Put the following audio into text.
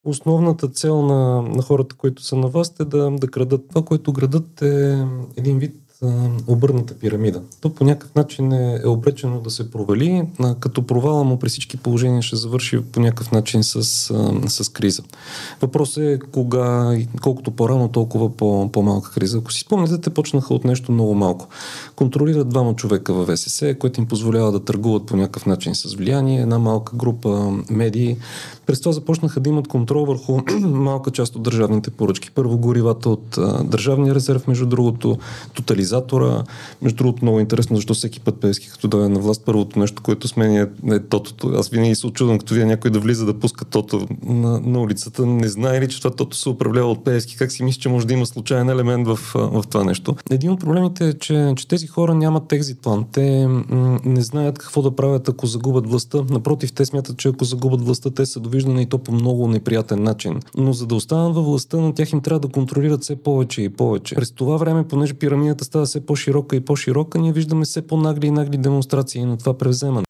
Основната цел на хората, които са на власт, е да крадат. Това, което градат, е един вид обърната пирамида. То по някакъв начин е обречено да се провали, като провала му при всички положения ще завърши по някакъв начин с криза. Въпросът е кога, колкото по-рано, толкова по-малка криза. Ако си спомняте, те почнаха от нещо много малко. Контролират двама човека във ВСС, което им позволява да търгуват по някакъв начин с влияние, една малка група медии. През това започнаха да имат контрол върху малка част от държавните поръчки. Първо горивата от Държавния резерв, между другото, тотализатора. Между другото, много интересно, защо всеки път Пеевски, като дойде на власт, първото нещо, което сменя е тотото. Аз винаги се очудвам, като видя някой да влиза да пуска тото на улицата. Не знае ли, че това тото се управлява от Пеевски? Как си мисли, че може да има случайен елемент в това нещо? Един от проблемите е, че тези хора нямат екзит план. Те не знаят какво да правят, ако загубят властта. Напротив, те смятат, че ако загубят властта, те са довиждани и то по много неприятен начин. Но за да останат във властта, на тях им трябва да контролират все повече и повече. През това време, понеже пирамидата става все по-широка и по-широка, ние виждаме все по-нагли и нагли демонстрации на това превземане.